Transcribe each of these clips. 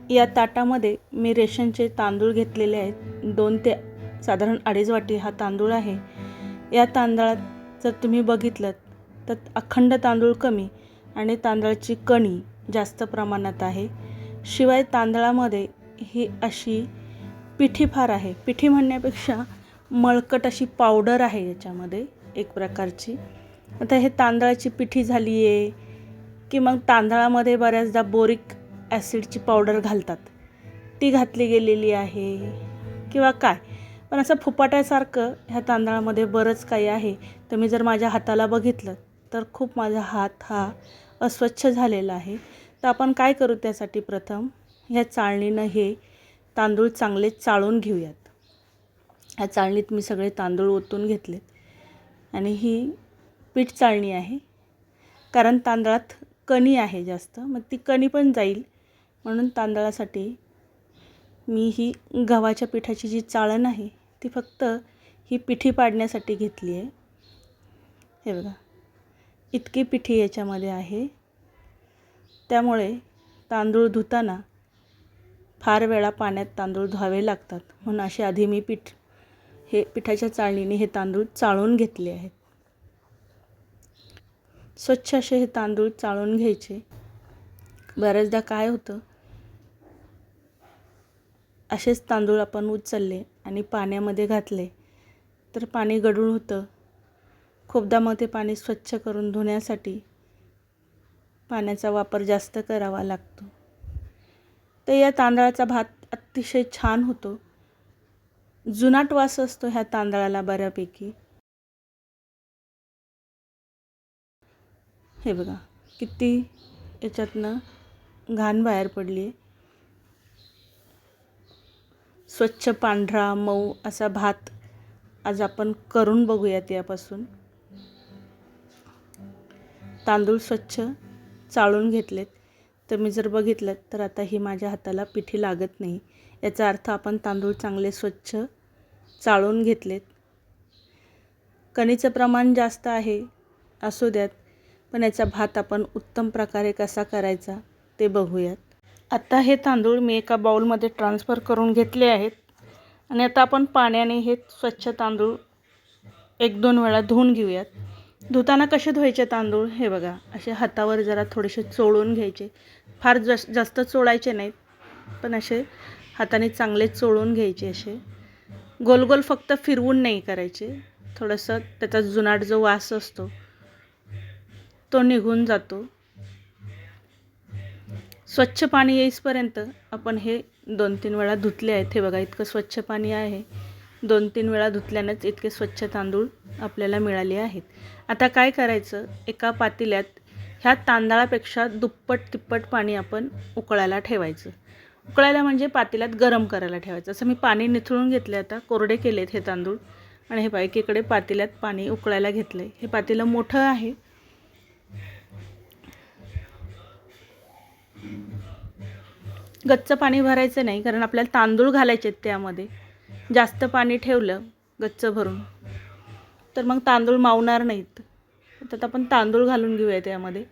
या ताटामध्ये मी रेशनचे तांदूळ घेतलेले आहेत. 2 ते साधारण 2.5 वाटी हा तांदूळ आहे. या तांदळात जर तुम्ही बघितलं तर अखंड तांदूळ कमी आणि तांदळाची कणी जास्त प्रमाणात आहे. शिवाय तांदळामध्ये ही अशी पिठी फार आहे. पिठी म्हणण्यापेक्षा मळकट अशी पावडर आहे याच्यामध्ये एक प्रकारची. आता हे तांदळाची पिठी झाली आहे की मग तांदळामध्ये बऱ्याचदा बोरिक ॲसिडची पावडर घालतात, ती घातली गेलेली आहे किंवा काय. पण असं फुपाट्यासारखं ह्या तांदळामध्ये बरंच काही आहे. तुम्ही जर माझ्या हाताला बघितलं तर खूप माझा हात हा अस्वच्छ झालेला आहे. तर आपण काय करू त्यासाठी प्रथम ह्या चाळणीनं हे तांदूळ चांगले चाळून घेऊयात. ह्या चाळणीत मी सगळे तांदूळ ओतून घेतलेत आणि ही पीठ चाळणी आहे. कारण तांदळात कणी आहे जास्त, मग ती कणी पण जाईल म्हणून तांदळासाठी मी ही गव्हाच्या पिठाची जी चाळण आहे ती फक्त ही पिठी पाडण्यासाठी घेतली आहे. हे बघा, इतकी पिठी याच्यामध्ये आहे. त्यामुळे तांदूळ धुताना फार वेळा पाण्यात तांदूळ धुवावे लागतात, म्हणून अशी आधी मी पिठाच्या चाळणीने हे तांदूळ चाळून घेतले आहेत. स्वच्छ असे हे तांदूळ चाळून घ्यायचे. बऱ्याचदा काय होतं, असेच तांदूळ आपण उचलले आणि पाण्यामध्ये घातले तर पाणी गढूळ होतं. खूपदा मग ते पाणी स्वच्छ करून धुण्यासाठी पाण्याचा वापर जास्त करावा लागतो. तर या तांदळाचा भात अतिशय छान होतो. जुनाट वास असतो ह्या तांदळाला बऱ्यापैकी. हे बघा किती याच्यातनं घाण बाहेर पडली आहे. स्वच्छ पांढरा मऊ असा भात आज आपण करून बघूयात. यापासून तांदूळ स्वच्छ चाळून घेतलेत. तर मी जर बघितलं तर आता ही माझ्या हाताला पिठी लागत नाही. याचा अर्थ आपण तांदूळ चांगले स्वच्छ चाळून घेतलेत. कणीचं प्रमाण जास्त आहे असू द्यात, पण याचा भात आपण उत्तम प्रकारे कसा करायचा ते बघूयात. आता हे तांदूळ मी एका बाउलमध्ये ट्रान्सफर करून घेतले आहेत आणि आता आपण पाण्याने हे स्वच्छ तांदूळ 1-2 वेळा धुवून घेऊयात. धुताना कसे धुवायचे तांदूळ हे बघा, असे हातावर जरा थोडेसे चोळून घ्यायचे. फार जास्त चोळायचे नाहीत, पण असे हाताने चांगले चोळून घ्यायचे. असे गोल गोल फक्त फिरवून नाही करायचे. थोडंसं त्याचा जुनाट जो वास असतो तो निघून जातो. स्वच्छ पाणी येईपर्यंत आपण हे 2-3 वेळा धुतले आहेत. हे बघा, इतकं स्वच्छ पाणी आहे. 2-3 वेळा धुतल्यानंच इतके स्वच्छ तांदूळ आपल्याला मिळाले आहेत. आता काय करायचं, एका पातेल्यात ह्या तांदळापेक्षा दुप्पट-तिप्पट पाणी आपण उकळायला ठेवायचं. उकळायला म्हणजे पातेल्यात गरम करायला ठेवायचं. असं मी पाणी निथळून घेतले, आता कोरडे केलेत हे तांदूळ आणि हे बघा एकीकडे पातेल्यात पाणी उकळायला घेतलं आहे. हे पातेलं मोठं आहे. गच्च पाणी भरायचं नाही, कारण आपल्याला तांदूळ घालायचे आहेत त्यामध्ये. जास्त पाणी ठेवलं गच्च भरून तर मग तांदूळ मावणार नाहीत. तर आपण तांदूळ घालून घेऊया त्यामध्ये.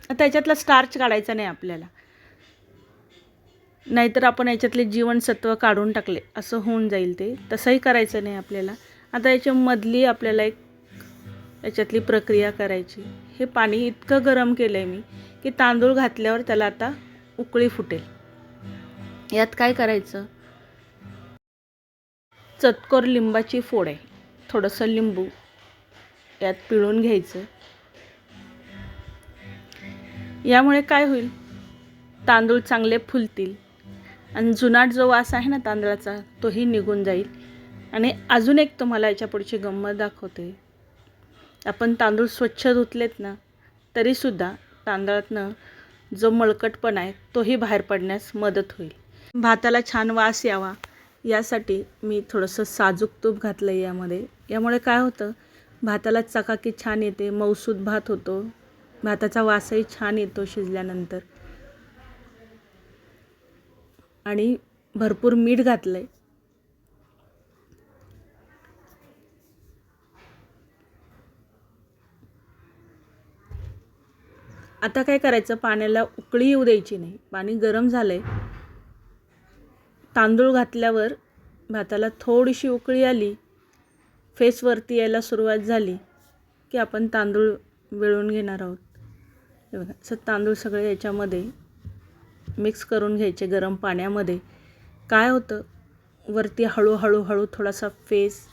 आता याच्यातला स्टार्च काढायचा नाही आपल्याला, नाहीतर आपण याच्यातले जीवनसत्व काढून टाकले असं होऊन जाईल ते. तसंही करायचं नाही आपल्याला. आता याच्यामधली आपल्याला याच्यातली प्रक्रिया करायची. हे पाणी इतकं गरम केलं आहे मी की तांदूळ घातल्यावर त्याला आता उकळी फुटेल. यात काय करायचं, चतकोर लिंबाची फोड आहे, थोडंसं लिंबू यात पिळून घ्यायचं. यामुळे काय होईल, तांदूळ चांगले फुलतील आणि जुनाट जो वास आहे ना तांदळाचा तोही निघून जाईल. आणि अजून एक तुम्हाला याच्या पुढची गंमत दाखवते. आपण तांदूळ स्वच्छ धुतलेत ना, तरीसुद्धा तांदळातनं जो मळकटपणा आहे तोही बाहेर पडण्यास मदत होईल. भाताला छान वास यावा यासाठी मी थोडंसं साजूक तूप घातलं आहे यामध्ये. यामुळे काय होतं, भाताला चकाकी छान येते, मऊसूद भात होतो, भाताचा वासही छान येतो शिजल्यानंतर. आणि भरपूर मीठ घातलं आहे. आता काय करायचं, पाण्याला उकळी येऊ द्यायची नाही. पाणी गरम झालं आहे. तांदूळ घातल्यावर भाताला थोडीशी उकळी आली, फेसवरती यायला सुरुवात झाली की आपण तांदूळ विळून घेणार आहोत. हे बघा, असं तांदूळ सगळे याच्यामध्ये मिक्स करून घ्यायचे गरम पाण्यामध्ये. काय होतं, वरती हळूहळू थोडासा फेस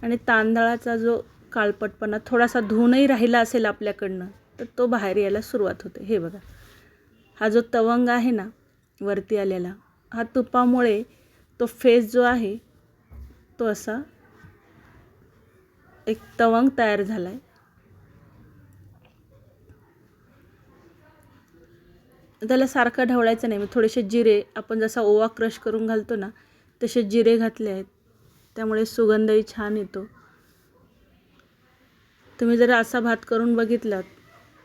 आणि तांदळाचा जो काळपटपणा, थोडासा धुवूनही राहिला असेल आपल्याकडनं, तर तो बाहेर यायला सुरुवात होते. हे बघा, हा जो तवंग आहे ना वरती आलेला, हा तुपामुळे तो फेस जो आहे तो असा एक तवंग तयार झाला आहे. त्याला सारखं ढवळायचं नाही. मग थोडेसे जिरे, आपण जसा ओवा क्रश करून घालतो ना तसे जिरे घातले आहेत, त्यामुळे सुगंधही छान येतो. तुम्ही जर असा भात करून बघितलात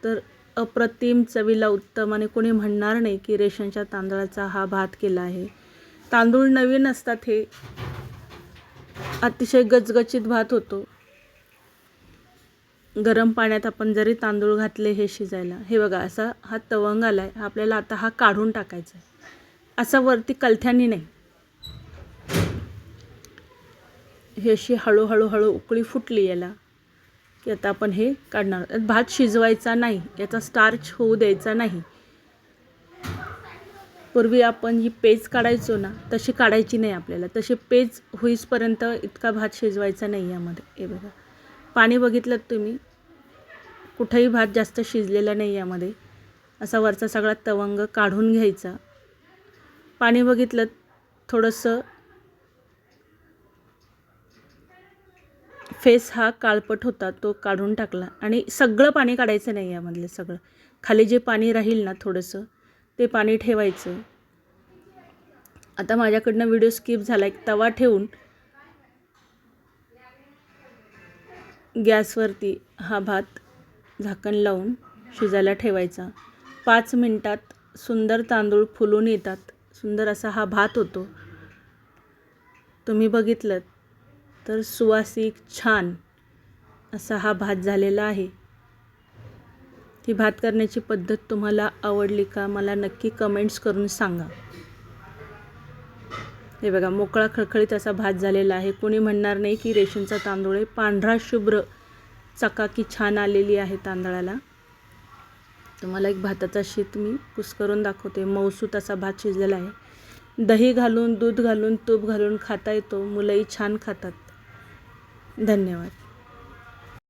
तर अप्रतिम, चवीला उत्तम, आणि कोणी म्हणणार नाही की रेशनच्या तांदळाचा हा भात केला आहे. तांदूळ नवीन असतात, हे अतिशय गचगचीत भात होतो. गरम पाण्यात आपण जरी तांदूळ घातले हे शिजायला, हे बघा असा हा तवंग आला आहे. आपल्याला आता हा काढून टाकायचा आहे, असा वरती कलथ्यानी नाही. ही अशी हळूहळू उकळी फुटली याला की आता आपण हे काढणार. भात शिजवायचा नाही, याचा स्टार्च होऊ द्यायचा नाही. पूर्वी आपण ही पेज काढायचो ना, तशी काढायची नाही आपल्याला. तशी पेज होईसपर्यंत इतका भात शिजवायचा नाही यामध्ये. हे बघा, पाणी बघितलं तुम्ही, कुठेही भात जास्त शिजलेला नाही यामध्ये. असा वरचा सगळा तवंग काढून घ्यायचा. पाणी बघितलं, थोडंसं फेस हा काळपट होता, तो काढून टाकला. आणि सगळं पाणी काढायचं नाही यामधलं. सगळं खाली जे पाणी राहील ना थोडंसं, ते पाणी ठेवायचं. आता माझ्याकडनं व्हिडिओ स्किप झाला. एक तवा ठेवून गॅसवरती हा भात झाकण लावून शिजायला ठेवायचा. 5 मिनटात सुंदर तांदूळ फुलून येतात. सुंदर असा हा भात होतो. तुम्ही बघितलं तर सुवासिक, छान असा हा भात झालेला आहे. ही भात करण्याची पद्धत तुम्हाला आवडली का, मला नक्की कमेंट्स करून सांगा. हे बघा, मोकळा खळखळीत असा भात झालेला आहे. कोणी म्हणणार नाही की रेशनचा तांदूळ आहे. पांढरा शुभ्र चकाकी छान आलेली आहे तांदळाला. तुम्हाला एक भाताचा शीत मी कुस्करून दाखवते. मऊसूत असा भात शिजलेला आहे. दही घालून, दूध घालून, तूप घालून खाता येतो. मुलंही छान खातात. धन्यवाद.